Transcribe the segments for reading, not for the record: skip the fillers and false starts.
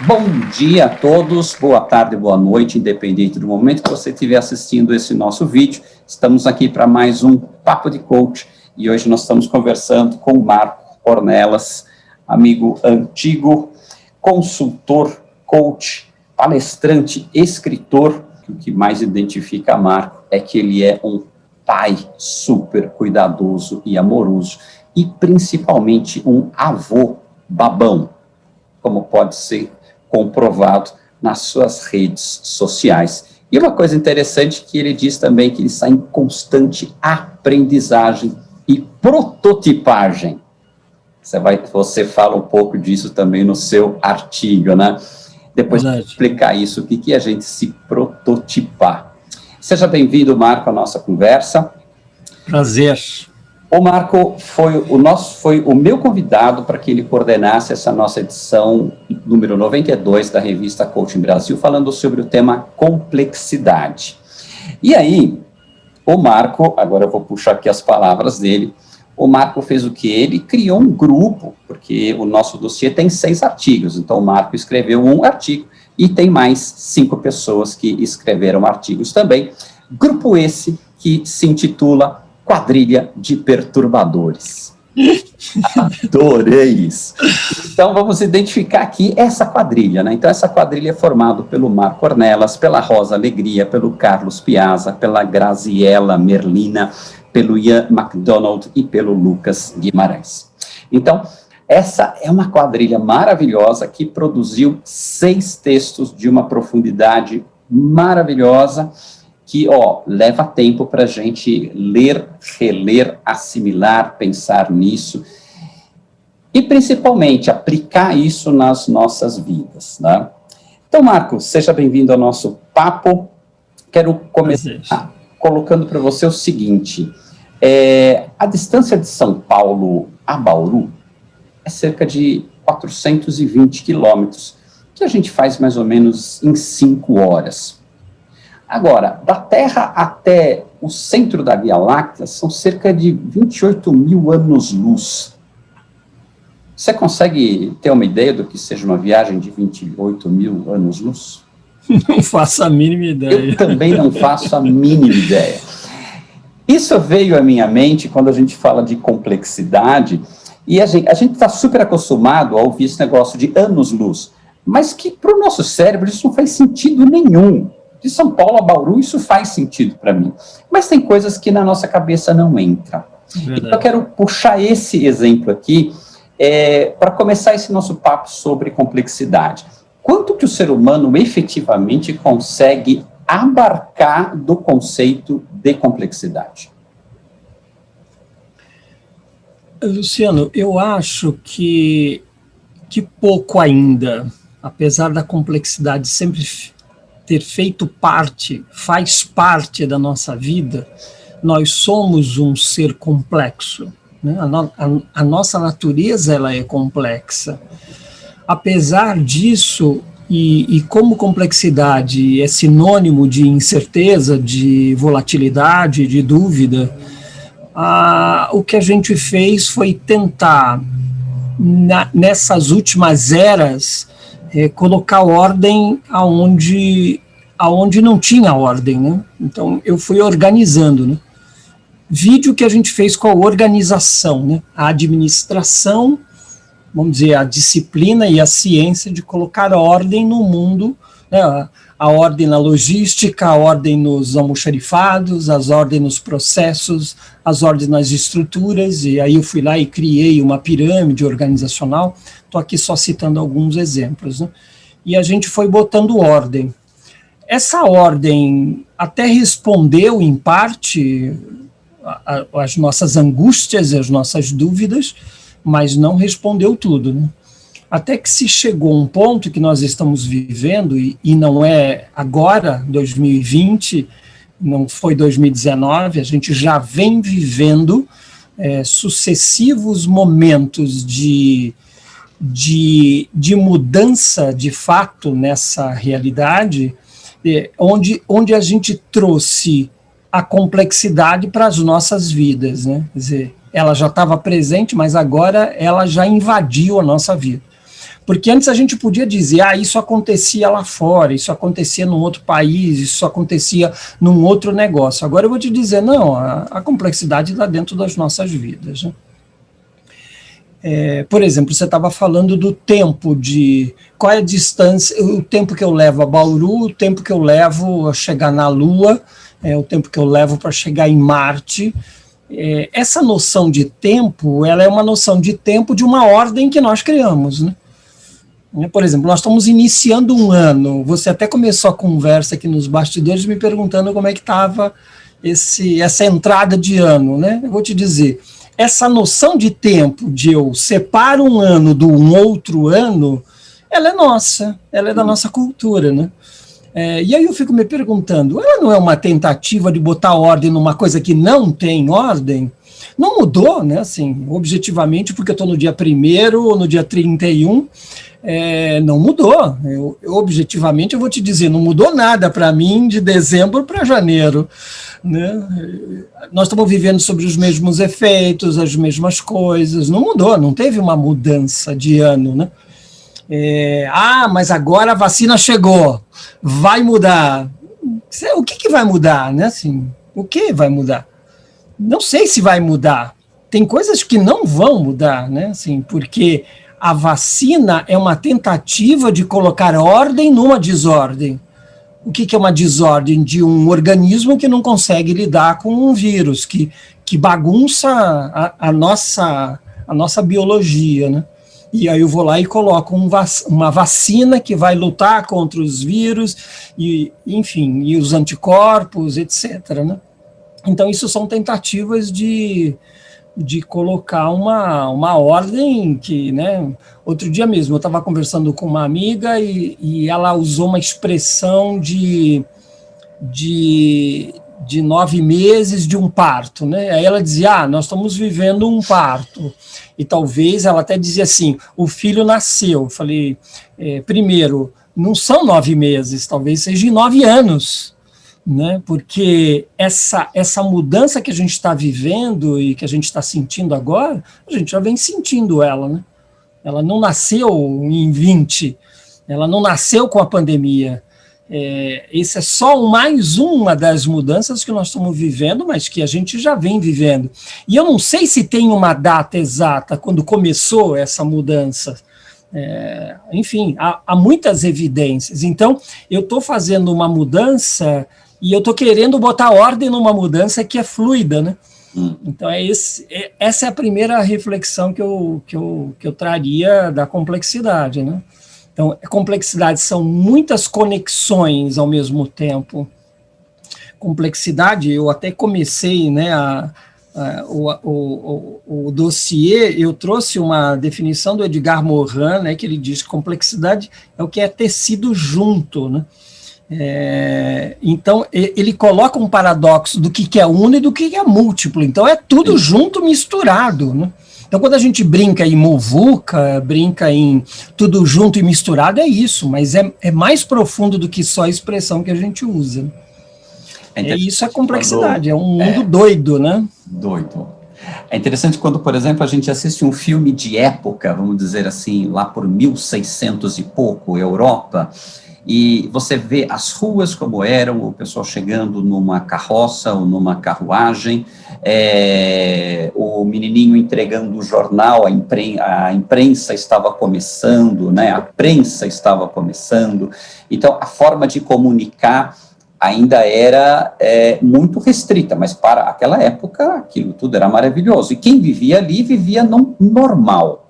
Bom dia a todos, boa tarde, boa noite, independente do momento que você estiver assistindo esse nosso vídeo. Estamos aqui para mais um Papo de Coach e hoje nós estamos conversando com o Marco Ornelas, amigo antigo, consultor, coach, palestrante, escritor. O que mais identifica Marco é que ele é um pai super cuidadoso e amoroso e principalmente um avô babão, como pode ser comprovado nas suas redes sociais. E uma coisa interessante que ele diz também que ele está em constante aprendizagem e prototipagem. Você fala um pouco disso também no seu artigo, né? Depois de explicar isso, o que é a gente se prototipar. Seja bem-vindo, Marco, à nossa conversa. Prazer. O Marco foi o meu convidado para que ele coordenasse essa nossa edição número 92 da revista Coaching Brasil, falando sobre o tema complexidade. E aí, o Marco, agora eu vou puxar aqui as palavras dele, o Marco fez o quê? Ele criou um grupo, porque o nosso dossiê tem 6 artigos, então o Marco escreveu um artigo e tem mais 5 pessoas que escreveram artigos também. Grupo esse que se intitula Quadrilha de Perturbadores. Adorei isso. Então, vamos identificar aqui essa quadrilha, né? Então, essa quadrilha é formada pelo Marco Ornelas, pela Rosa Alegria, pelo Carlos Piazza, pela Graziella Merlina, pelo Ian MacDonald e pelo Lucas Guimarães. Então, essa é uma quadrilha maravilhosa que produziu 6 textos de uma profundidade maravilhosa, que, leva tempo para a gente ler, reler, assimilar, pensar nisso, e principalmente aplicar isso nas nossas vidas, né? Então, Marco, seja bem-vindo ao nosso papo. Quero começar colocando para você o seguinte, a distância de São Paulo a Bauru é cerca de 420 quilômetros, que a gente faz mais ou menos em 5 horas. Agora, da Terra até o centro da Via Láctea são cerca de 28 mil anos-luz. Você consegue ter uma ideia do que seja uma viagem de 28 mil anos-luz? Não faço a mínima ideia. Eu também não faço a mínima ideia. Isso veio à minha mente quando a gente fala de complexidade, e a gente está super acostumado a ouvir esse negócio de anos-luz, mas que para o nosso cérebro isso não faz sentido nenhum. De São Paulo a Bauru, isso faz sentido para mim. Mas tem coisas que na nossa cabeça não entram. Então, eu quero puxar esse exemplo aqui para começar esse nosso papo sobre complexidade. Quanto que o ser humano efetivamente consegue abarcar do conceito de complexidade? Luciano, eu acho que pouco ainda, apesar da complexidade sempre ter feito parte, faz parte da nossa vida, nós somos um ser complexo, né? A nossa natureza ela é complexa. Apesar disso, e como complexidade é sinônimo de incerteza, de volatilidade, de dúvida, o que a gente fez foi tentar, nessas últimas eras, colocar ordem aonde não tinha ordem, né? Então, eu fui organizando, né? Vídeo que a gente fez com a organização, né? A administração, vamos dizer, a disciplina e a ciência de colocar ordem no mundo, né? A ordem na logística, a ordem nos almoxarifados, as ordens nos processos, as ordens nas estruturas, e aí eu fui lá e criei uma pirâmide organizacional. Estou aqui só citando alguns exemplos, né? E a gente foi botando ordem. Essa ordem até respondeu, em parte, as nossas angústias e as nossas dúvidas, mas não respondeu tudo, né? Até que se chegou um ponto que nós estamos vivendo, e não é agora, 2020, não foi 2019, a gente já vem vivendo sucessivos momentos de mudança de fato nessa realidade, onde a gente trouxe a complexidade para as nossas vidas, né? Quer dizer, ela já estava presente, mas agora ela já invadiu a nossa vida. Porque antes a gente podia dizer, isso acontecia lá fora, isso acontecia num outro país, isso acontecia num outro negócio. Agora eu vou te dizer, não, a complexidade está dentro das nossas vidas, né? Por exemplo, você estava falando do tempo, qual é a distância, o tempo que eu levo a Bauru, o tempo que eu levo a chegar na Lua, o tempo que eu levo para chegar em Marte. Essa noção de tempo, ela é uma noção de tempo de uma ordem que nós criamos, né? Por exemplo, nós estamos iniciando um ano, você até começou a conversa aqui nos bastidores me perguntando como é que estava essa entrada de ano, né? Eu vou te dizer, essa noção de tempo, de eu separo um ano de um outro ano, ela é nossa, ela é da nossa cultura, né? E aí eu fico me perguntando, ela não é uma tentativa de botar ordem numa coisa que não tem ordem? Não mudou, né? Assim, objetivamente, porque eu estou no dia 1º ou no dia 31, não mudou. Objetivamente, eu vou te dizer, não mudou nada para mim de dezembro para janeiro, né? Nós estamos vivendo sobre os mesmos efeitos, as mesmas coisas, não mudou, não teve uma mudança de ano, né? Mas agora a vacina chegou, vai mudar. O que vai mudar, né? Assim, o que vai mudar? Não sei se vai mudar. Tem coisas que não vão mudar, né? Assim, porque a vacina é uma tentativa de colocar ordem numa desordem. O que é uma desordem? De um organismo que não consegue lidar com um vírus, que bagunça a nossa biologia, né? E aí eu vou lá e coloco uma vacina que vai lutar contra os vírus, e os anticorpos, etc., né? Então, isso são tentativas de colocar uma ordem que, né? Outro dia mesmo, eu estava conversando com uma amiga e ela usou uma expressão de 9 meses de um parto, né? Aí ela dizia, nós estamos vivendo um parto. E talvez ela até dizia assim, o filho nasceu. Eu falei, primeiro, não são 9 meses, talvez seja 9 anos. Né? Porque essa mudança que a gente está vivendo e que a gente está sentindo agora, a gente já vem sentindo ela, né? Ela não nasceu em 20, ela não nasceu com a pandemia. Esse é só mais uma das mudanças que nós estamos vivendo, mas que a gente já vem vivendo. E eu não sei se tem uma data exata quando começou essa mudança. Há muitas evidências. Então, eu estou fazendo uma mudança e eu estou querendo botar ordem numa mudança que é fluida, né? Então, essa é a primeira reflexão que eu traria da complexidade, né? Então, a complexidade são muitas conexões ao mesmo tempo. Complexidade, eu até comecei, né, o dossiê, eu trouxe uma definição do Edgar Morin, né, que ele diz que complexidade é o que é tecido junto, né? Então, ele coloca um paradoxo do que é uno e do que é múltiplo. Então, é tudo junto, misturado, né? Então, quando a gente brinca em muvuca, brinca em tudo junto e misturado, é isso, mas é mais profundo do que só a expressão que a gente usa. Isso é complexidade, é um mundo doido, né? Doido. É interessante quando, por exemplo, a gente assiste um filme de época, vamos dizer assim, lá por 1600 e pouco, Europa, e você vê as ruas como eram, o pessoal chegando numa carroça ou numa carruagem, o menininho entregando o jornal, a imprensa estava começando, né? A prensa estava começando. Então, a forma de comunicar ainda era muito restrita, mas para aquela época aquilo tudo era maravilhoso. E quem vivia ali vivia no normal.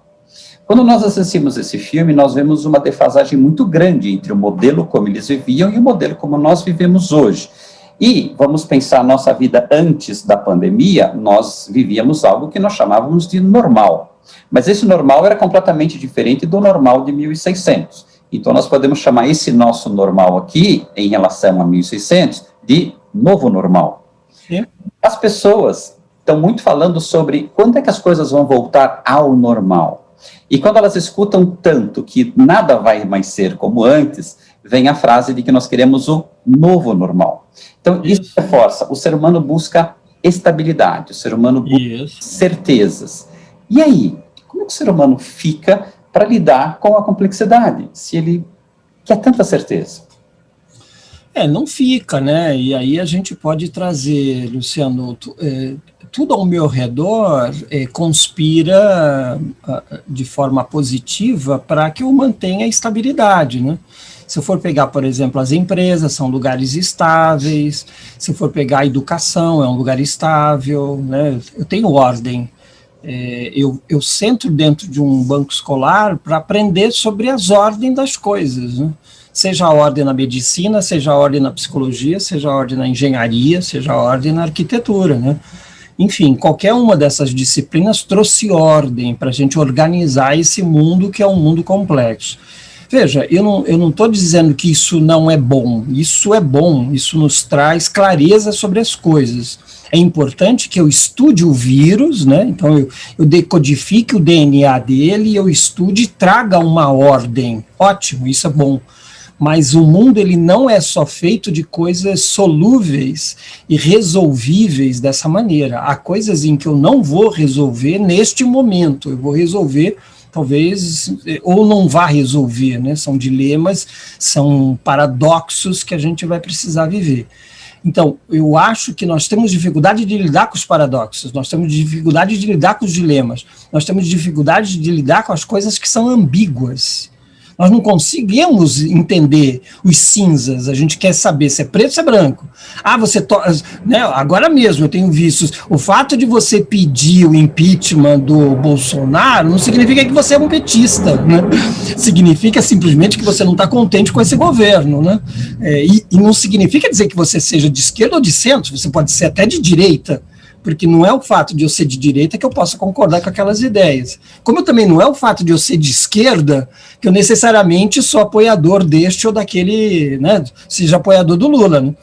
Quando nós assistimos esse filme, nós vemos uma defasagem muito grande entre o modelo como eles viviam e o modelo como nós vivemos hoje. E vamos pensar a nossa vida antes da pandemia, nós vivíamos algo que nós chamávamos de normal. Mas esse normal era completamente diferente do normal de 1600. Então nós podemos chamar esse nosso normal aqui, em relação a 1600, de novo normal. Sim. As pessoas estão muito falando sobre quando é que as coisas vão voltar ao normal. E quando elas escutam tanto que nada vai mais ser como antes, vem a frase de que nós queremos o novo normal. Então, isso reforça, o ser humano busca estabilidade, o ser humano busca certezas. E aí, como é que o ser humano fica para lidar com a complexidade, se ele quer tanta certeza? Não fica, né? E aí a gente pode trazer, Luciano, tudo ao meu redor conspira de forma positiva para que eu mantenha a estabilidade, né? Se eu for pegar, por exemplo, as empresas, são lugares estáveis. Se eu for pegar a educação, é um lugar estável, né? Eu tenho ordem. Eu sento dentro de um banco escolar para aprender sobre as ordens das coisas, né? Seja a ordem na medicina, seja a ordem na psicologia, seja a ordem na engenharia, seja a ordem na arquitetura, né? Enfim, qualquer uma dessas disciplinas trouxe ordem para a gente organizar esse mundo que é um mundo complexo. Veja, eu não estou dizendo que isso não é bom, isso nos traz clareza sobre as coisas. É importante que eu estude o vírus, né? Então eu decodifique o DNA dele, eu estude e traga uma ordem. Ótimo, isso é bom. Mas o mundo ele não é só feito de coisas solúveis e resolvíveis dessa maneira. Há coisas em que eu não vou resolver neste momento, eu vou resolver talvez, ou não vá resolver, né? São dilemas, são paradoxos que a gente vai precisar viver. Então, eu acho que nós temos dificuldade de lidar com os paradoxos, nós temos dificuldade de lidar com os dilemas, nós temos dificuldade de lidar com as coisas que são ambíguas. Nós não conseguimos entender os cinzas, a gente quer saber se é preto ou se é branco. Né, agora mesmo eu tenho visto, o fato de você pedir o impeachment do Bolsonaro não significa que você é um petista, né? Significa simplesmente que você não está contente com esse governo, né? E não significa dizer que você seja de esquerda ou de centro, você pode ser até de direita, porque não é o fato de eu ser de direita que eu possa concordar com aquelas ideias. Como também não é o fato de eu ser de esquerda que eu necessariamente sou apoiador deste ou daquele, né, seja apoiador do Lula, né?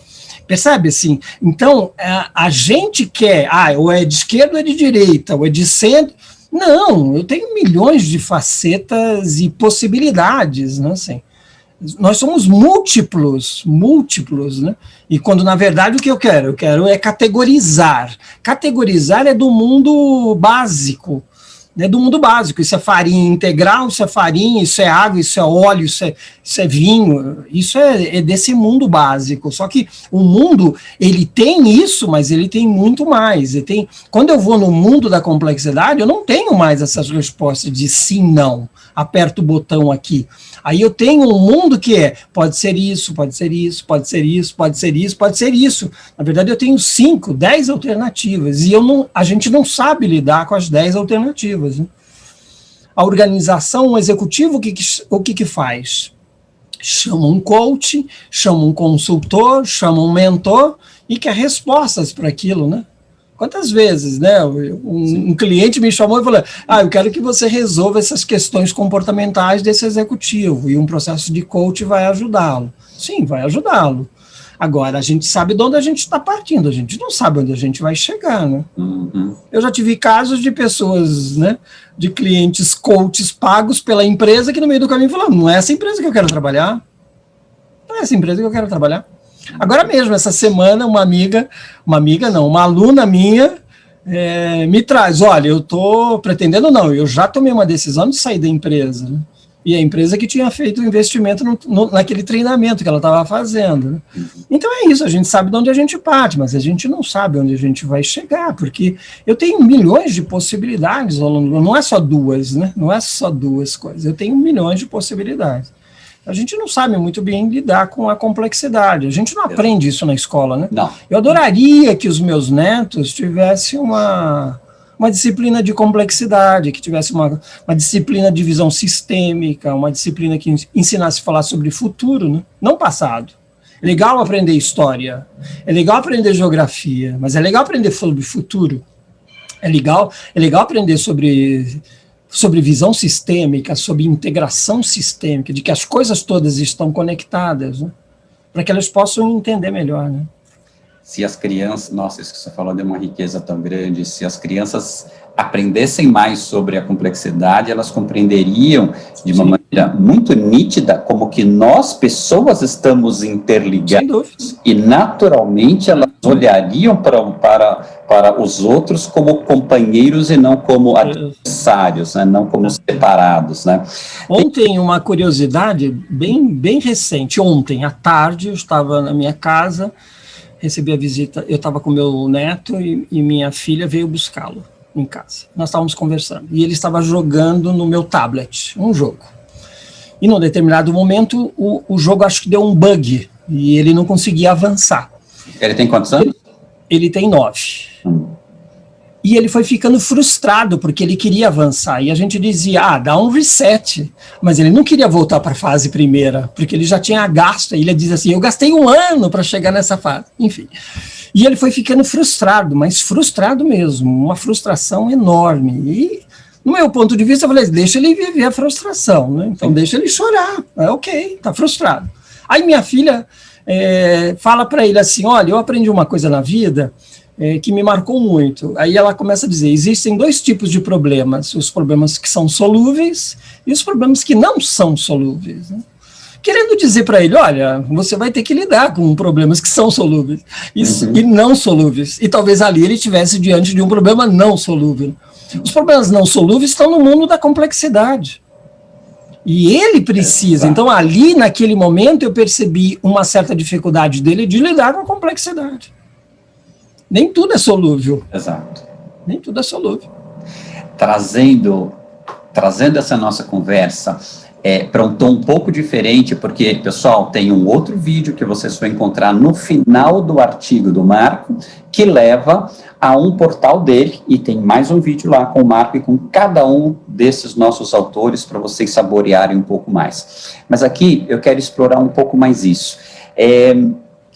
Percebe, assim? Então, a gente quer, ou é de esquerda ou é de direita, ou é de centro. Não, eu tenho milhões de facetas e possibilidades, né, assim. Nós somos múltiplos, né? E quando, na verdade, o que eu quero? Eu quero é categorizar. Categorizar é do mundo básico, né? Do mundo básico. Isso é farinha integral, isso é farinha, isso é água, isso é óleo, isso é vinho. Isso é desse mundo básico. Só que o mundo, ele tem isso, mas ele tem muito mais. Quando eu vou no mundo da complexidade, eu não tenho mais essas respostas de sim, não. Aperto o botão aqui. Aí eu tenho um mundo que pode ser isso, pode ser isso, pode ser isso, pode ser isso, pode ser isso. Na verdade, eu tenho 5, 10 alternativas, e a gente não sabe lidar com as 10 alternativas, né? A organização, o executivo, o que faz? Chama um coach, chama um consultor, chama um mentor, e quer respostas para aquilo, né? Quantas vezes, né, um cliente me chamou e falou, eu quero que você resolva essas questões comportamentais desse executivo, e um processo de coach vai ajudá-lo. Sim, vai ajudá-lo. Agora, a gente sabe de onde a gente está partindo, a gente não sabe onde a gente vai chegar, né? Uhum. Eu já tive casos de pessoas, né, de clientes coaches pagos pela empresa que no meio do caminho falaram, não é essa empresa que eu quero trabalhar, não é essa empresa que eu quero trabalhar. Agora mesmo, essa semana, uma aluna minha me traz, olha, eu estou pretendendo eu já tomei uma decisão de sair da empresa, né? E a empresa que tinha feito o investimento naquele treinamento que ela estava fazendo, né? Então é isso, a gente sabe de onde a gente parte, mas a gente não sabe onde a gente vai chegar, porque eu tenho milhões de possibilidades ao longo, não é só duas, né? Não é só duas coisas, eu tenho milhões de possibilidades. A gente não sabe muito bem lidar com a complexidade. A gente não aprende isso na escola, né? Não. Eu adoraria que os meus netos tivessem uma disciplina de complexidade, que tivesse uma disciplina de visão sistêmica, uma disciplina que ensinasse a falar sobre futuro, né? Não passado. É legal aprender história, é legal aprender geografia, mas é legal aprender sobre futuro. É legal aprender sobre visão sistêmica, sobre integração sistêmica, de que as coisas todas estão conectadas, né? Para que elas possam entender melhor, né? Se as crianças, nossa, isso que você falou é uma riqueza tão grande, se as crianças aprendessem mais sobre a complexidade, elas compreenderiam de uma maneira muito nítida como que nós, pessoas, estamos interligadas e naturalmente elas olhariam para os outros como companheiros e não como adversários, né? Não como separados, né? Ontem, uma curiosidade bem recente, ontem à tarde eu estava na minha casa, recebi a visita, eu estava com meu neto e minha filha veio buscá-lo em casa. Nós estávamos conversando e ele estava jogando no meu tablet, um jogo. E num determinado momento o jogo acho que deu um bug e ele não conseguia avançar. Ele tem quantos anos? Ele tem 9. E ele foi ficando frustrado, porque ele queria avançar. E a gente dizia, dá um reset. Mas ele não queria voltar para a fase primeira, porque ele já tinha gasto. E ele diz assim, eu gastei 1 ano para chegar nessa fase. Enfim. E ele foi ficando frustrado, mas frustrado mesmo. Uma frustração enorme. E, no meu ponto de vista, eu falei, deixa ele viver a frustração, né? Então, deixa ele chorar. Ok, está frustrado. Aí minha filha fala para ele assim, olha, eu aprendi uma coisa na vida que me marcou muito. Aí ela começa a dizer, existem 2 tipos de problemas, os problemas que são solúveis e os problemas que não são solúveis, né? Querendo dizer para ele, olha, você vai ter que lidar com problemas que são solúveis e não solúveis. E talvez ali ele estivesse diante de um problema não solúvel. Os problemas não solúveis estão no mundo da complexidade. E ele precisa. Então, ali, naquele momento, eu percebi uma certa dificuldade dele de lidar com a complexidade. Nem tudo é solúvel. Exato. Nem tudo é solúvel. Trazendo essa nossa conversa para um tom um pouco diferente, porque, pessoal, tem um outro vídeo que vocês vão encontrar no final do artigo do Marco, que leva a um portal dele, e tem mais um vídeo lá com o Marco e com cada um desses nossos autores para vocês saborearem um pouco mais. Mas aqui eu quero explorar um pouco mais isso.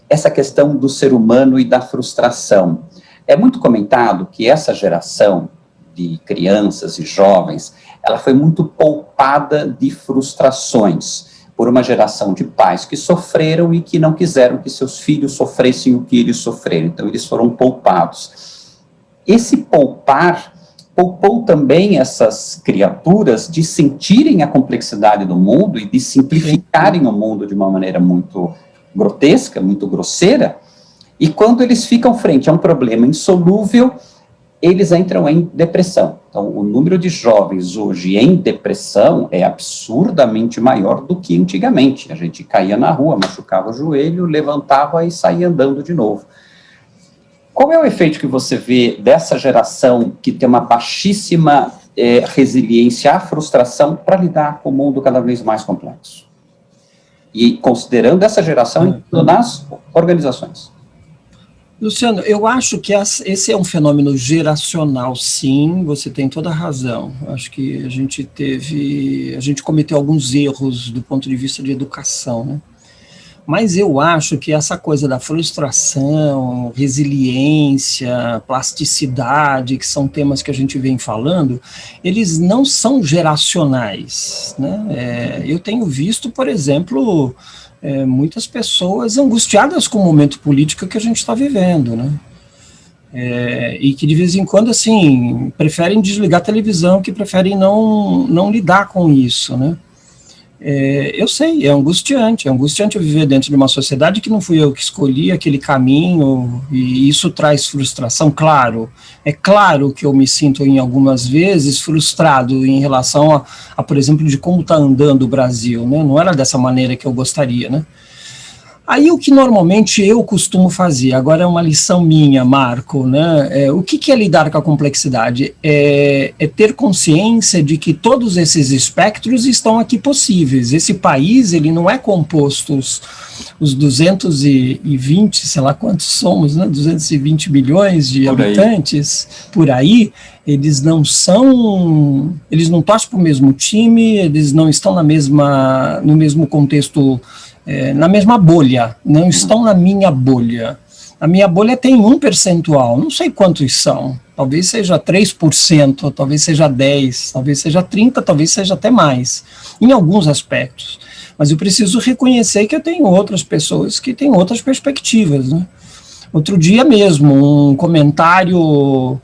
Essa questão do ser humano e da frustração. É muito comentado que essa geração de crianças e jovens, ela foi muito poupada de frustrações por uma geração de pais que sofreram e que não quiseram que seus filhos sofressem o que eles sofreram. Então, eles foram poupados. Esse poupar poupou também essas criaturas de sentirem a complexidade do mundo e de simplificarem o mundo de uma maneira muito grotesca, muito grosseira, e quando eles ficam frente a um problema insolúvel, eles entram em depressão. Então, o número de jovens hoje em depressão é absurdamente maior do que antigamente. A gente caía na rua, machucava o joelho, levantava e saía andando de novo. Qual é o efeito que você vê dessa geração que tem uma baixíssima resiliência à frustração para lidar com o mundo cada vez mais complexo? E considerando essa geração nas organizações. Luciano, eu acho que esse é um fenômeno geracional, sim, você tem toda a razão. Acho que a gente cometeu alguns erros do ponto de vista de educação, né? Mas eu acho que essa coisa da frustração, resiliência, plasticidade, que são temas que a gente vem falando, eles não são geracionais, né? Eu tenho visto, por exemplo, muitas pessoas angustiadas com o momento político que a gente está vivendo, né? E que de vez em quando, assim, preferem desligar a televisão, que preferem não lidar com isso, né? Eu sei, é angustiante eu viver dentro de uma sociedade que não fui eu que escolhi aquele caminho, e isso traz frustração, claro. É claro que eu me sinto, em algumas vezes, frustrado em relação a por exemplo, de como está andando o Brasil, né? Não era dessa maneira que eu gostaria, né? Aí o que normalmente eu costumo fazer, agora é uma lição minha, Marco, né? O que é lidar com a complexidade? É ter consciência de que todos esses espectros estão aqui possíveis. Esse país, ele não é composto, os 220, sei lá quantos somos, né? 220 milhões de habitantes, por aí, eles não torcem para o mesmo time, eles não estão no mesmo contexto, na mesma bolha, não estão na minha bolha. A minha bolha tem um percentual, não sei quantos são, talvez seja 3%, talvez seja 10%, talvez seja 30%, talvez seja até mais, em alguns aspectos. Mas eu preciso reconhecer que eu tenho outras pessoas que têm outras perspectivas, né? Outro dia mesmo, um comentário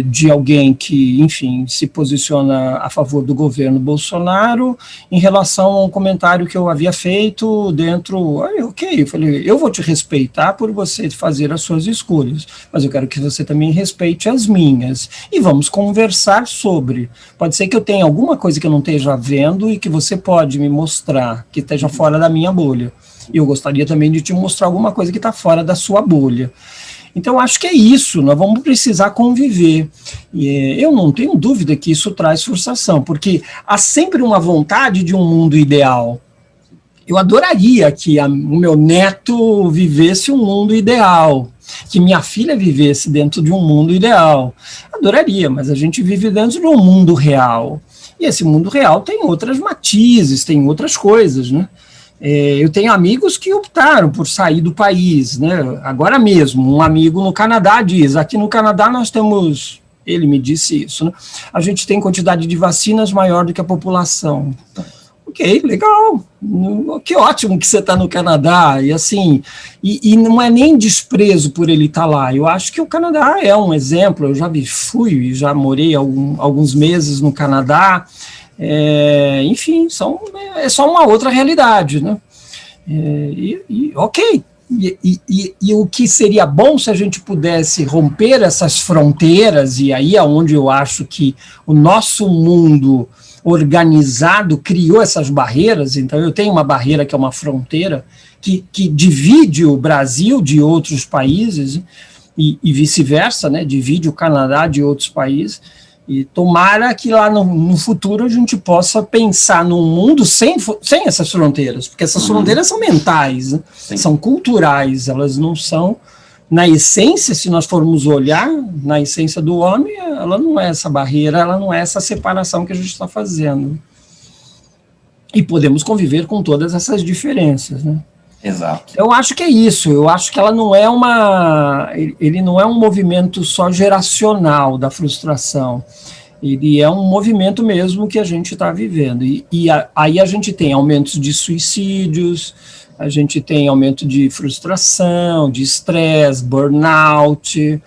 de alguém que, enfim, se posiciona a favor do governo Bolsonaro em relação a um comentário que eu havia feito dentro, ok, eu falei, eu vou te respeitar por você fazer as suas escolhas, mas eu quero que você também respeite as minhas, e vamos conversar sobre, pode ser que eu tenha alguma coisa que eu não esteja vendo e que você pode me mostrar, que esteja fora da minha bolha, e eu gostaria também de te mostrar alguma coisa que está fora da sua bolha. Então, acho que é isso, nós vamos precisar conviver. E eu não tenho dúvida que isso traz frustração, porque há sempre uma vontade de um mundo ideal. Eu adoraria que o meu neto vivesse um mundo ideal, que minha filha vivesse dentro de um mundo ideal. Adoraria, mas a gente vive dentro de um mundo real. E esse mundo real tem outras matizes, tem outras coisas, né? Eu tenho amigos que optaram por sair do país, né? Agora mesmo, um amigo no Canadá diz, aqui no Canadá nós temos, ele me disse isso, né? A gente tem quantidade de vacinas maior do que a população. Ok, legal, que ótimo que você está no Canadá, e assim, e não é nem desprezo por ele estar lá, eu acho que o Canadá é um exemplo, eu já fui e já morei alguns meses no Canadá, enfim, é só uma outra realidade, né? Ok, e o que seria bom se a gente pudesse romper essas fronteiras, e aí é onde eu acho que o nosso mundo organizado criou essas barreiras. Então eu tenho uma barreira que é uma fronteira que divide o Brasil de outros países, e vice-versa, né? Divide o Canadá de outros países. E tomara que lá no futuro a gente possa pensar num mundo sem essas fronteiras, porque essas fronteiras são mentais, né? São culturais, elas não são, na essência, se nós formos olhar, na essência do homem, ela não é essa barreira, ela não é essa separação que a gente está fazendo. E podemos conviver com todas essas diferenças, né? Exato. Eu acho que é isso, eu acho que ela não é ele não é um movimento só geracional da frustração, ele é um movimento mesmo que a gente está vivendo, aí a gente tem aumentos de suicídios, a gente tem aumento de frustração, de estresse, burnout.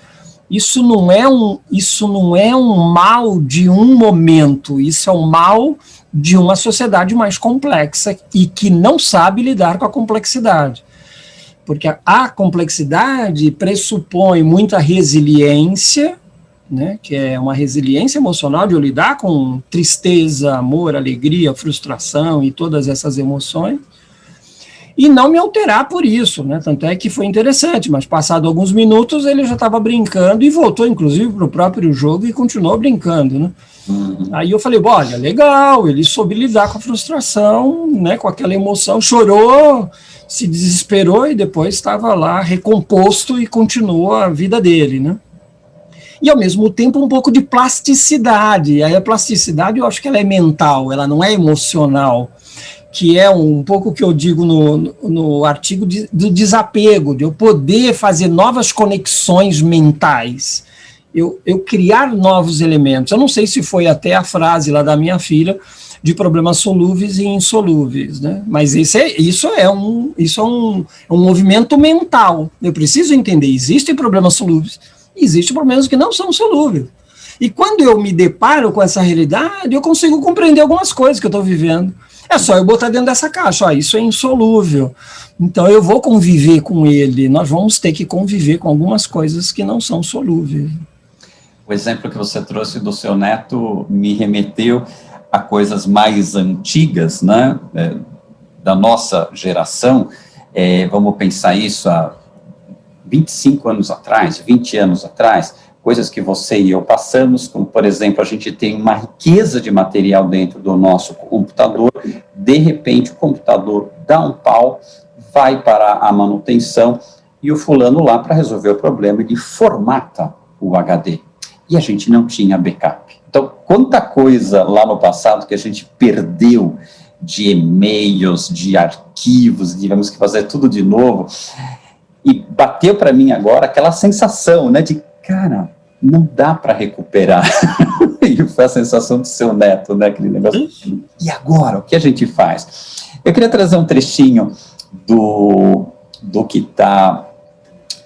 Isso não é um mal de um momento, isso é um mal de uma sociedade mais complexa e que não sabe lidar com a complexidade. Porque a complexidade pressupõe muita resiliência, né, que é uma resiliência emocional de eu lidar com tristeza, amor, alegria, frustração e todas essas emoções, e não me alterar por isso, né? Tanto é que foi interessante, mas passado alguns minutos ele já estava brincando e voltou, inclusive, para o próprio jogo e continuou brincando, né? Aí eu falei, olha, legal, ele soube lidar com a frustração, né, com aquela emoção, chorou, se desesperou e depois estava lá recomposto e continuou a vida dele, né? E, ao mesmo tempo, um pouco de plasticidade. E aí a plasticidade, eu acho que ela é mental, ela não é emocional, que é um pouco o que eu digo no artigo do desapego, de eu poder fazer novas conexões mentais, eu criar novos elementos. Eu não sei se foi até a frase lá da minha filha, de problemas solúveis e insolúveis, né? Mas isso é um movimento mental. Eu preciso entender, existem problemas solúveis, existem problemas que não são solúveis. E quando eu me deparo com essa realidade, eu consigo compreender algumas coisas que eu estou vivendo. É só eu botar dentro dessa caixa, isso é insolúvel. Então eu vou conviver com ele, nós vamos ter que conviver com algumas coisas que não são solúveis. O exemplo que você trouxe do seu neto me remeteu a coisas mais antigas, né, da nossa geração. Vamos pensar isso há 25 anos atrás, 20 anos atrás, coisas que você e eu passamos, como, por exemplo, a gente tem uma riqueza de material dentro do nosso computador, de repente o computador dá um pau, vai para a manutenção, e o fulano lá, para resolver o problema, ele formata o HD. E a gente não tinha backup. Então, quanta coisa lá no passado que a gente perdeu de e-mails, de arquivos, tivemos que fazer tudo de novo, e bateu para mim agora aquela sensação, né, de, cara, não dá para recuperar. E foi a sensação do seu neto, né, aquele negócio. E agora, o que a gente faz? Eu queria trazer um trechinho do que está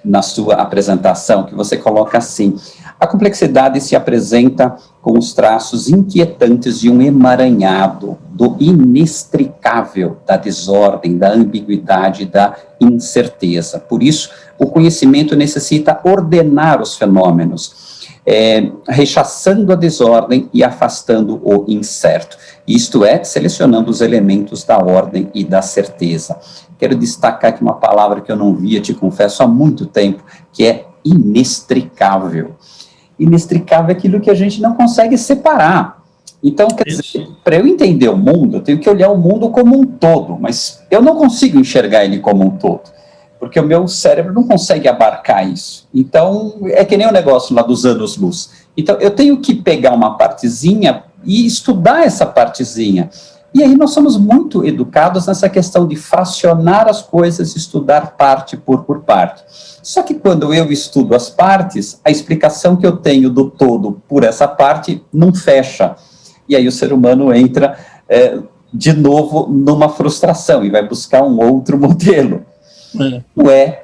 na sua apresentação, que você coloca assim: A complexidade se apresenta com os traços inquietantes de um emaranhado do inextricável, da desordem, da ambiguidade, da incerteza. Por isso, o conhecimento necessita ordenar os fenômenos, rechaçando a desordem e afastando o incerto. Isto é, selecionando os elementos da ordem e da certeza. Quero destacar aqui uma palavra que eu não via, te confesso, há muito tempo, que é inextricável. Inextricável é aquilo que a gente não consegue separar. Então, quer dizer, para eu entender o mundo, eu tenho que olhar o mundo como um todo, mas eu não consigo enxergar ele como um todo, porque o meu cérebro não consegue abarcar isso. Então, é que nem o negócio lá dos anos-luz. Então, eu tenho que pegar uma partezinha e estudar essa partezinha. E aí nós somos muito educados nessa questão de fracionar as coisas, estudar parte por parte. Só que quando eu estudo as partes, a explicação que eu tenho do todo por essa parte não fecha. E aí o ser humano entra de novo numa frustração e vai buscar um outro modelo.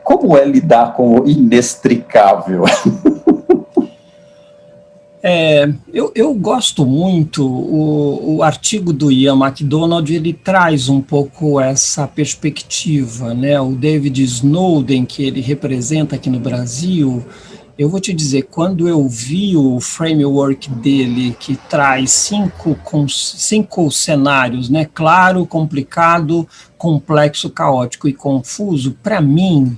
Como é lidar com o inextricável? Eu gosto muito, o artigo do Ian MacDonald, ele traz um pouco essa perspectiva, né? O David Snowden, que ele representa aqui no Brasil, eu vou te dizer, quando eu vi o framework dele, que traz cinco cenários, né? Claro, complicado, complexo, caótico e confuso, para mim,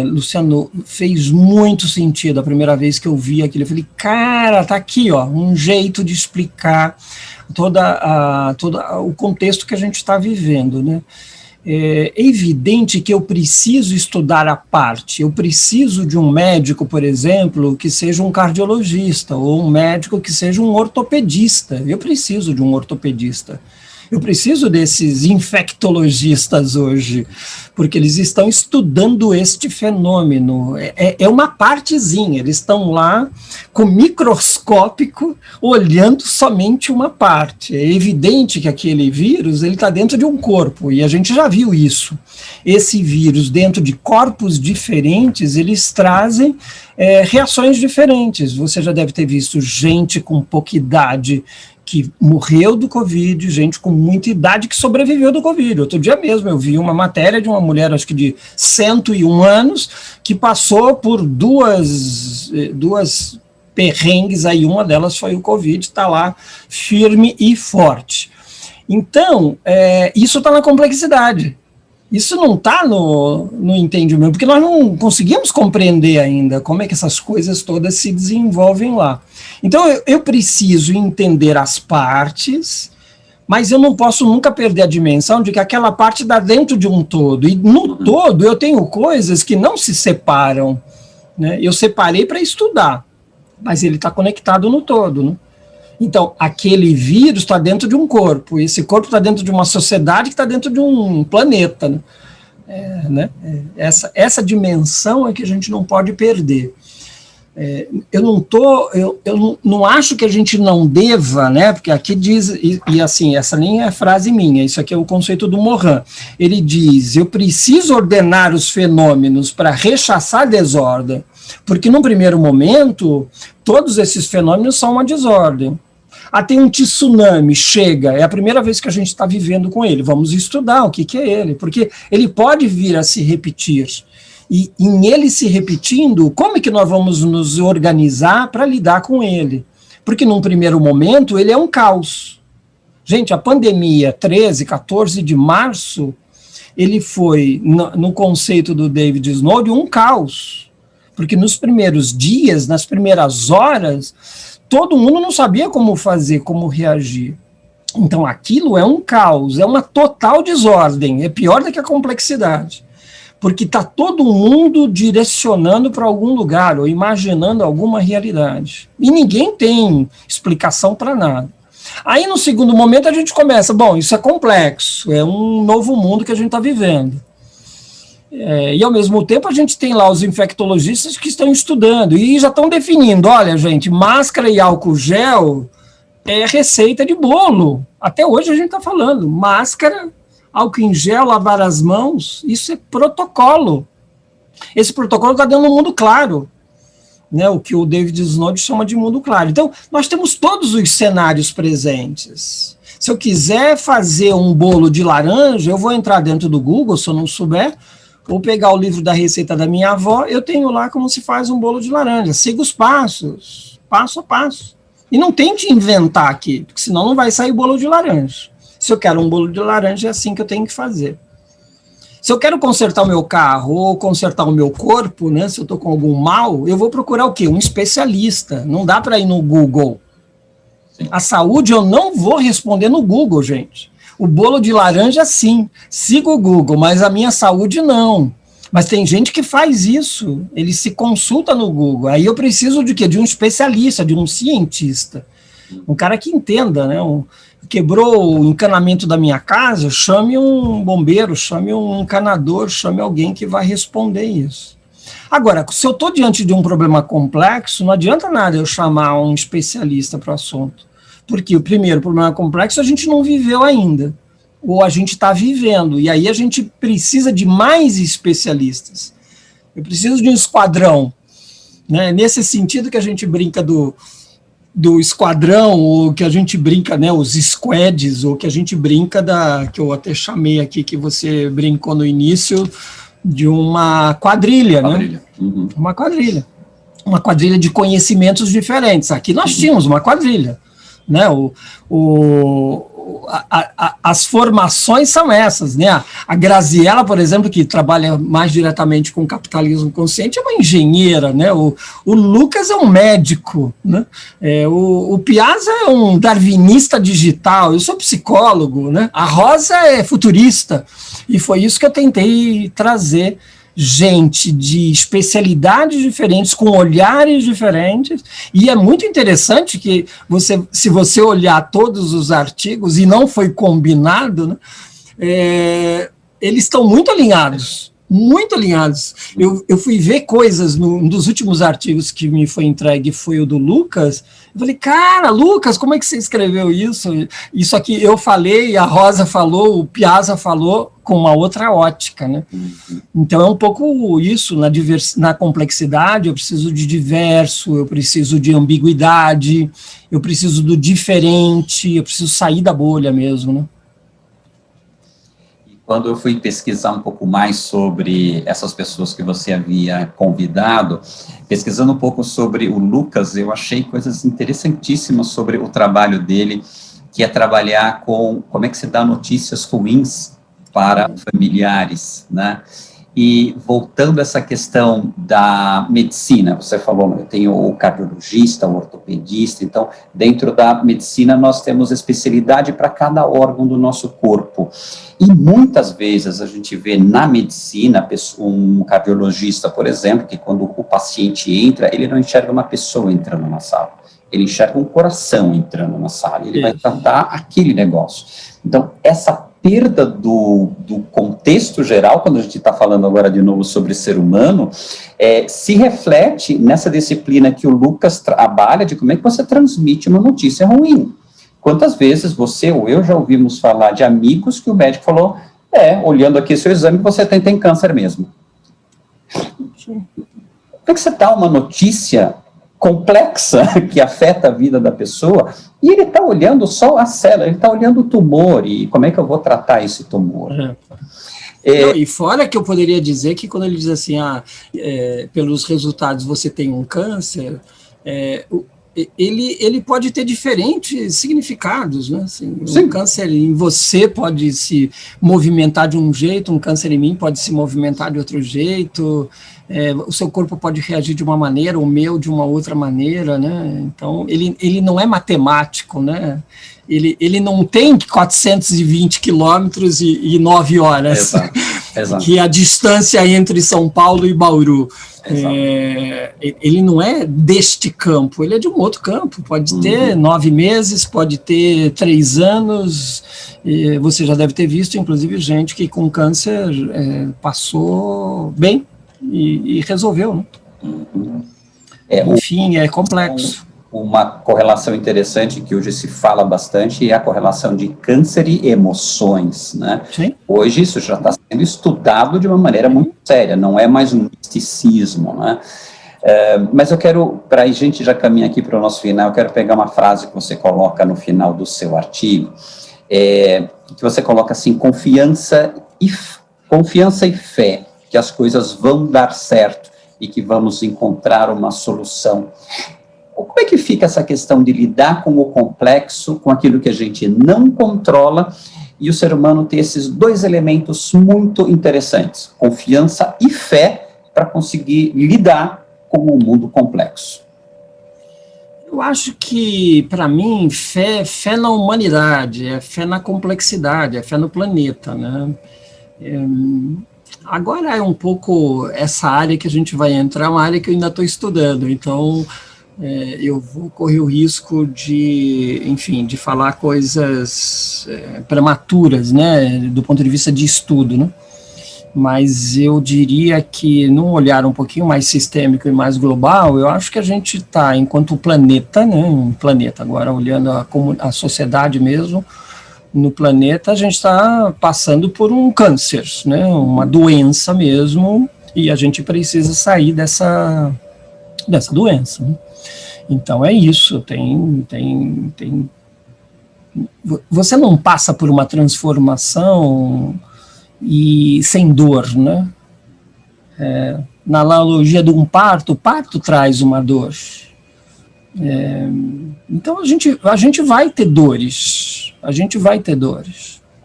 Luciano, fez muito sentido a primeira vez que eu vi aquilo. Eu falei, cara, tá aqui, ó, um jeito de explicar todo o contexto que a gente está vivendo, né? É evidente que eu preciso estudar a parte, eu preciso de um médico, por exemplo, que seja um cardiologista, ou um médico que seja um ortopedista. Eu preciso de um ortopedista. Eu preciso desses infectologistas hoje, porque eles estão estudando este fenômeno. É uma partezinha, eles estão lá com microscópico, olhando somente uma parte. É evidente que aquele vírus está dentro de um corpo, e a gente já viu isso. Esse vírus, dentro de corpos diferentes, eles trazem reações diferentes. Você já deve ter visto gente com pouca idade que morreu do Covid, gente com muita idade que sobreviveu do Covid. Outro dia mesmo eu vi uma matéria de uma mulher, acho que de 101 anos, que passou por duas perrengues, aí uma delas foi o Covid, está lá firme e forte. Então, isso está na complexidade. Isso não está no entendimento, porque nós não conseguimos compreender ainda como é que essas coisas todas se desenvolvem lá. Então, eu preciso entender as partes, mas eu não posso nunca perder a dimensão de que aquela parte está dentro de um todo. E no todo, eu tenho coisas que não se separam, né? Eu separei para estudar, mas ele está conectado no todo, né? Então, aquele vírus está dentro de um corpo, e esse corpo está dentro de uma sociedade que está dentro de um planeta, né? Essa dimensão é que a gente não pode perder. Eu não acho que a gente não deva, né? Porque aqui diz, e assim, essa nem é frase minha, isso aqui é o conceito do Morin. Ele diz, eu preciso ordenar os fenômenos para rechaçar a desordem, porque num primeiro momento, todos esses fenômenos são uma desordem. Tem um tsunami, chega, é a primeira vez que a gente está vivendo com ele, vamos estudar o que é ele, porque ele pode vir a se repetir, e em ele se repetindo, como é que nós vamos nos organizar para lidar com ele? Porque num primeiro momento ele é um caos. Gente, a pandemia 13, 14 de março, ele foi, no conceito do David Snowden, um caos, porque nos primeiros dias, nas primeiras horas, todo mundo não sabia como fazer, como reagir. Então, aquilo é um caos, é uma total desordem, é pior do que a complexidade, porque está todo mundo direcionando para algum lugar, ou imaginando alguma realidade. E ninguém tem explicação para nada. Aí, no segundo momento, a gente começa, bom, isso é complexo, é um novo mundo que a gente está vivendo. E, ao mesmo tempo, a gente tem lá os infectologistas que estão estudando e já estão definindo, olha, gente, máscara e álcool gel é receita de bolo. Até hoje a gente está falando, máscara, álcool em gel, lavar as mãos, isso é protocolo. Esse protocolo está dando um mundo claro. né, o que o David Snowden chama de mundo claro. Então, nós temos todos os cenários presentes. Se eu quiser fazer um bolo de laranja, eu vou entrar dentro do Google, se eu não souber, ou pegar o livro da receita da minha avó, eu tenho lá como se faz um bolo de laranja. Siga os passos, passo a passo. E não tente inventar aqui, porque senão não vai sair bolo de laranja. Se eu quero um bolo de laranja, é assim que eu tenho que fazer. Se eu quero consertar o meu carro ou consertar o meu corpo, né, se eu estou com algum mal, eu vou procurar o quê? Um especialista. Não dá para ir no Google. Sim. A saúde eu não vou responder no Google, gente. O bolo de laranja, sim. Siga o Google, mas a minha saúde, não. Mas tem gente que faz isso. Ele se consulta no Google. Aí eu preciso de quê? De um especialista, de um cientista. Um cara que entenda, né? Quebrou o encanamento da minha casa, chame um bombeiro, chame um encanador, chame alguém que vai responder isso. Agora, se eu estou diante de um problema complexo, não adianta nada eu chamar um especialista para o assunto. Porque o primeiro problema complexo a gente não viveu ainda, ou a gente está vivendo, e aí a gente precisa de mais especialistas. Eu preciso de um esquadrão, né? Nesse sentido que a gente brinca do esquadrão, ou que a gente brinca, né, os squads, ou que a gente brinca que eu até chamei aqui, que você brincou no início, de uma quadrilha, né? Uhum. Uma quadrilha de conhecimentos diferentes. Aqui nós tínhamos uma quadrilha, né? As formações são essas, né? A Graziella, por exemplo, que trabalha mais diretamente com capitalismo consciente, é uma engenheira, né? O Lucas é um médico, né? O Piazza é um darwinista digital, eu sou psicólogo, né? A Rosa é futurista, e foi isso que eu tentei trazer. Gente de especialidades diferentes, com olhares diferentes, e é muito interessante que se você olhar todos os artigos, e não foi combinado, né, eles estão muito alinhados, muito alinhados. Eu fui ver coisas, um dos últimos artigos que me foi entregue foi o do Lucas. Eu falei, cara, Lucas, como é que você escreveu isso? Isso aqui eu falei, a Rosa falou, o Piazza falou, com uma outra ótica, né? Então é um pouco isso, na complexidade, eu preciso de diverso, eu preciso de ambiguidade, eu preciso do diferente, eu preciso sair da bolha mesmo, né? Quando eu fui pesquisar um pouco mais sobre essas pessoas que você havia convidado, pesquisando um pouco sobre o Lucas, eu achei coisas interessantíssimas sobre o trabalho dele, que é trabalhar com como é que se dá notícias ruins para familiares, né? E voltando a essa questão da medicina, você falou, eu tenho o cardiologista, o ortopedista, então, dentro da medicina nós temos especialidade para cada órgão do nosso corpo. E muitas vezes a gente vê na medicina, um cardiologista, por exemplo, que quando o paciente entra, ele não enxerga uma pessoa entrando na sala, ele enxerga um coração entrando na sala, ele vai tratar aquele negócio. Então, essa perda do contexto geral, quando a gente está falando agora de novo sobre ser humano, se reflete nessa disciplina que o Lucas trabalha, de como é que você transmite uma notícia ruim. Quantas vezes você ou eu já ouvimos falar de amigos que o médico falou, olhando aqui seu exame, você tem câncer mesmo. Como é que você dá uma notícia complexa que afeta a vida da pessoa, e ele está olhando só a célula, ele está olhando o tumor, e como é que eu vou tratar esse tumor? Não, e fora que eu poderia dizer que quando ele diz assim, pelos resultados você tem um câncer, ele pode ter diferentes significados, né? Assim, um câncer em você pode se movimentar de um jeito, um câncer em mim pode se movimentar de outro jeito, o seu corpo pode reagir de uma maneira, o meu de uma outra maneira, né? Então, ele não é matemático, né? Ele não tem 420 quilômetros e 9 horas, exato. Que é a distância entre São Paulo e Bauru. Ele não é deste campo, ele é de um outro campo, pode ter 9 meses, pode ter 3 anos, e você já deve ter visto, inclusive, gente que com câncer passou bem e resolveu, né? Enfim, é complexo. Uma correlação interessante que hoje se fala bastante é a correlação de câncer e emoções, né? Sim. Hoje isso já está sendo estudado de uma maneira muito séria, não é mais um misticismo, né? Mas eu quero, para a gente já caminhar aqui para o nosso final, eu quero pegar uma frase que você coloca no final do seu artigo, que você coloca assim, confiança e fé, que as coisas vão dar certo e que vamos encontrar uma solução. Como é que fica essa questão de lidar com o complexo, com aquilo que a gente não controla, e o ser humano ter esses dois elementos muito interessantes, confiança e fé, para conseguir lidar com o mundo complexo? Eu acho que, para mim, fé na humanidade, é fé na complexidade, é fé no planeta, né? Agora é um pouco essa área que a gente vai entrar, uma área que eu ainda estou estudando, então eu vou correr o risco de, enfim, de falar coisas prematuras, né, do ponto de vista de estudo, né? Mas eu diria que, num olhar um pouquinho mais sistêmico e mais global, eu acho que a gente está, enquanto planeta, né, um planeta, agora olhando a sociedade mesmo, no planeta, a gente está passando por um câncer, né, uma doença mesmo, e a gente precisa sair dessa doença, né? Então é isso, você não passa por uma transformação e sem dor, né? Na analogia de um parto, o parto traz uma dor. Então a gente vai ter dores,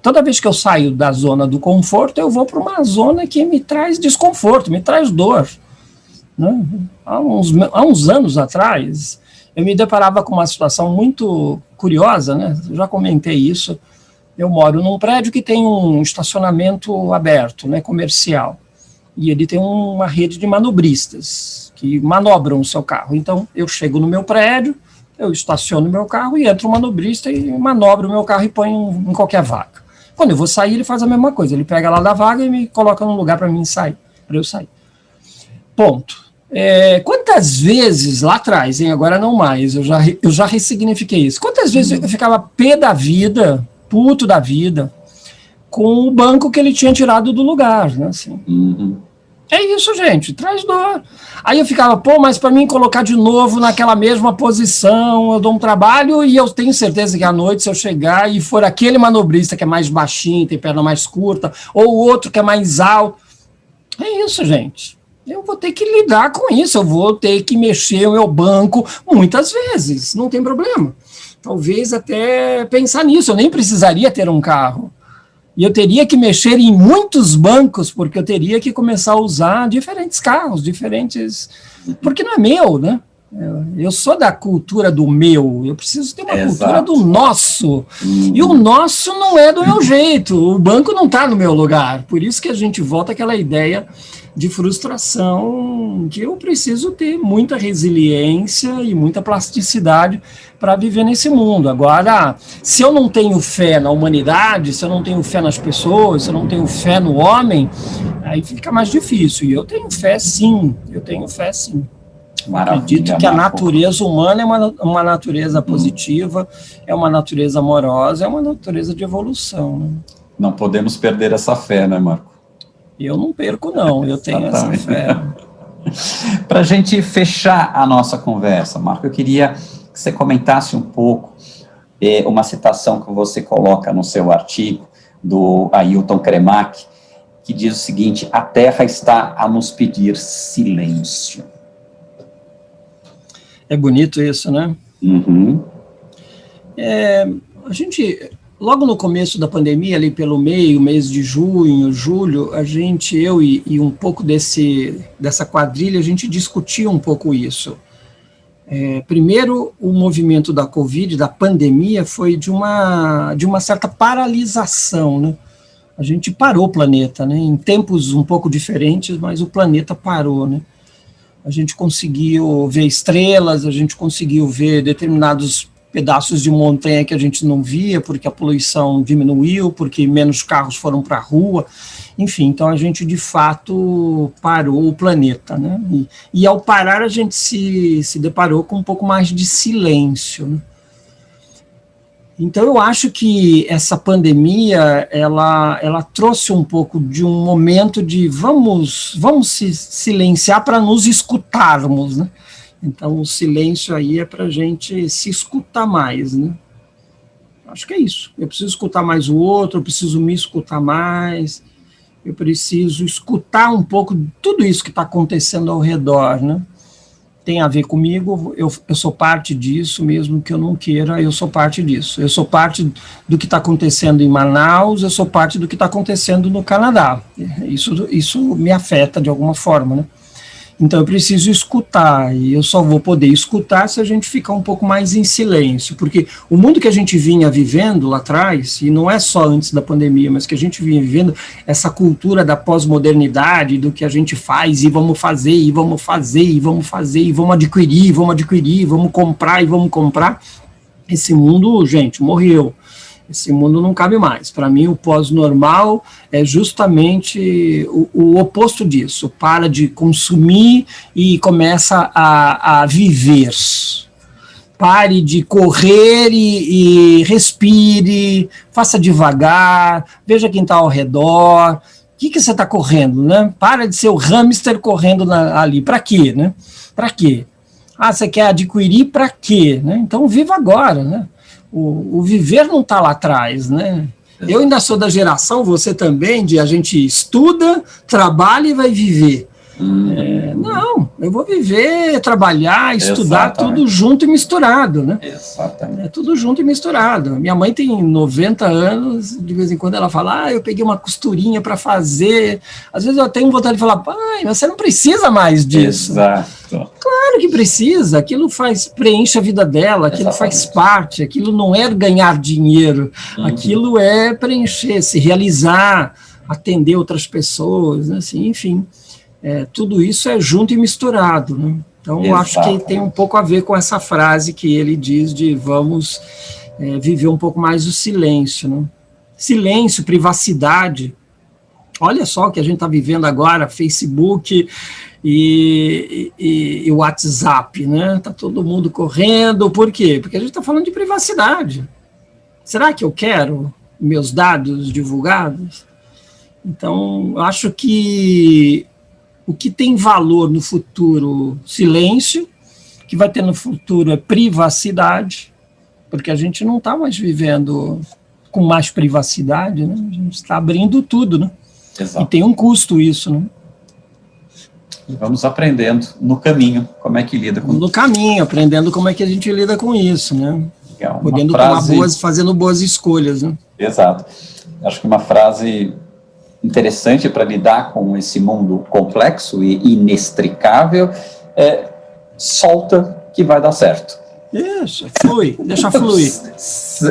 Toda vez que eu saio da zona do conforto, eu vou para uma zona que me traz desconforto, me traz dor, né? Há uns anos atrás, eu me deparava com uma situação muito curiosa, né? Eu já comentei isso. Eu moro num prédio que tem um estacionamento aberto, né, comercial, e ele tem uma rede de manobristas que manobram o seu carro. Então, eu chego no meu prédio, eu estaciono o meu carro e entra um manobrista e manobra o meu carro e põe em qualquer vaga. Quando eu vou sair, ele faz a mesma coisa, ele pega lá da vaga e me coloca num lugar para eu sair. Ponto. Quantas vezes, lá atrás, agora não mais, eu já ressignifiquei isso, quantas vezes eu ficava pé da vida, puto da vida, com o banco que ele tinha tirado do lugar, né, assim. É isso, gente, traz dor. Aí eu ficava, mas para mim colocar de novo naquela mesma posição, eu dou um trabalho, e eu tenho certeza que à noite, se eu chegar e for aquele manobrista que é mais baixinho, tem perna mais curta, ou o outro que é mais alto, é isso, gente. Eu vou ter que lidar com isso, eu vou ter que mexer o meu banco muitas vezes, não tem problema. Talvez até pensar nisso, eu nem precisaria ter um carro. E eu teria que mexer em muitos bancos, porque eu teria que começar a usar diferentes carros, porque não é meu, né? Eu sou da cultura do meu, eu preciso ter uma cultura do nosso. E o nosso não é do meu jeito, o banco não está no meu lugar. Por isso que a gente volta àquela ideia de frustração, que eu preciso ter muita resiliência e muita plasticidade para viver nesse mundo. Agora, se eu não tenho fé na humanidade, se eu não tenho fé nas pessoas, se eu não tenho fé no homem, aí fica mais difícil. E eu tenho fé sim. Maravilha, acredito que a natureza humana é uma natureza positiva, é uma natureza amorosa, é uma natureza de evolução, né? Não podemos perder essa fé, né, Marco? Eu não perco, não, eu tenho essa fé. Para a gente fechar a nossa conversa, Marco, eu queria que você comentasse um pouco uma citação que você coloca no seu artigo, do Ailton Krenak, que diz o seguinte: a Terra está a nos pedir silêncio. É bonito isso, né? A gente, logo no começo da pandemia, ali pelo mês de junho, julho, eu e um pouco dessa quadrilha, a gente discutia um pouco isso. Primeiro, o movimento da Covid, da pandemia, foi de uma certa paralisação, né? A gente parou o planeta, né? Em tempos um pouco diferentes, mas o planeta parou, né? A gente conseguiu ver estrelas, a gente conseguiu ver determinados pedaços de montanha que a gente não via, porque a poluição diminuiu, porque menos carros foram para a rua, enfim, então a gente de fato parou o planeta, né? E ao parar a gente se deparou com um pouco mais de silêncio, né? Então, eu acho que essa pandemia, ela trouxe um pouco de um momento de vamos se silenciar para nos escutarmos, né? Então, o silêncio aí é para a gente se escutar mais, né? Acho que é isso. Eu preciso escutar mais o outro, eu preciso me escutar mais, eu preciso escutar um pouco de tudo isso que está acontecendo ao redor, né? Tem a ver comigo, eu sou parte disso, mesmo que eu não queira, eu sou parte disso. Eu sou parte do que está acontecendo em Manaus, eu sou parte do que está acontecendo no Canadá. Isso me afeta de alguma forma, né? Então eu preciso escutar, e eu só vou poder escutar se a gente ficar um pouco mais em silêncio, porque o mundo que a gente vinha vivendo lá atrás, e não é só antes da pandemia, mas que a gente vinha vivendo, essa cultura da pós-modernidade, do que a gente faz, e vamos fazer, e vamos fazer, e vamos fazer, e vamos adquirir, vamos comprar, e vamos comprar, esse mundo, gente, morreu. Esse mundo não cabe mais. Para mim, o pós-normal é justamente o oposto disso. Para de consumir e começa a viver. Pare de correr e respire, faça devagar, veja quem está ao redor. O que você está correndo, né? Para de ser o hamster correndo ali. Para quê, né? Para quê? Ah, você quer adquirir para quê? Né? Então, viva agora, né? O viver não está lá atrás, né? Eu ainda sou da geração, você também, de a gente estuda, trabalha e vai viver. Não, eu vou viver, trabalhar, estudar, tudo junto e misturado, né? Exatamente. É tudo junto e misturado. Minha mãe tem 90 anos, de vez em quando ela fala, eu peguei uma costurinha para fazer. Às vezes eu tenho vontade de falar, pai, mas você não precisa mais disso. Exato. Claro que precisa, aquilo preenche a vida dela, aquilo faz parte, aquilo não é ganhar dinheiro, aquilo é preencher, se realizar, atender outras pessoas, né? Assim, enfim. Tudo isso é junto e misturado, né? Então, eu acho que tem um pouco a ver com essa frase que ele diz de vamos viver um pouco mais o silêncio, né? Silêncio, privacidade. Olha só o que a gente está vivendo agora, Facebook e WhatsApp, né? Está todo mundo correndo, por quê? Porque a gente está falando de privacidade. Será que eu quero meus dados divulgados? Então, eu acho que o que tem valor no futuro, silêncio, o que vai ter no futuro é privacidade, porque a gente não está mais vivendo com mais privacidade, né? A gente está abrindo tudo, né? Exato. E tem um custo isso, né? E vamos aprendendo no caminho como é que lida com isso. No caminho, aprendendo como é que a gente lida com isso, né? Podendo frase... fazendo boas escolhas, né? Exato. Acho que uma frase interessante para lidar com esse mundo complexo e inextricável é solta que vai dar certo. Isso, flui, deixa fluir.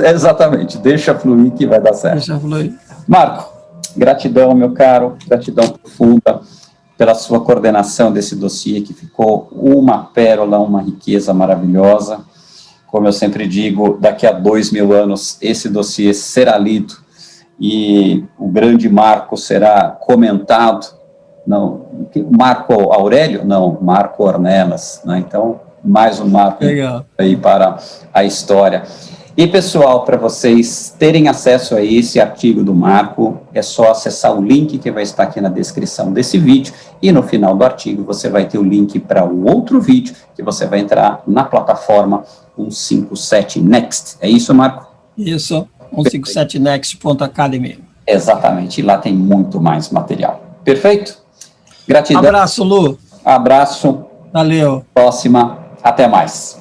Exatamente, deixa fluir que vai dar certo. Deixa fluir. Marco, gratidão, meu caro, gratidão profunda pela sua coordenação desse dossiê, que ficou uma pérola, uma riqueza maravilhosa. Como eu sempre digo, daqui a 2000 anos, esse dossiê será lido e o grande Marco será comentado. Não, Marco Aurélio? Não, Marco Ornelas, né? Então, mais um Marco aí para a história. E, pessoal, para vocês terem acesso a esse artigo do Marco, é só acessar o link que vai estar aqui na descrição desse vídeo, e no final do artigo você vai ter o link para o outro vídeo, que você vai entrar na plataforma 157 Next. É isso, Marco? Isso, 157next.academy. Exatamente, e lá tem muito mais material. Perfeito? Gratidão. Abraço, Lu. Abraço. Valeu. Próxima. Até mais.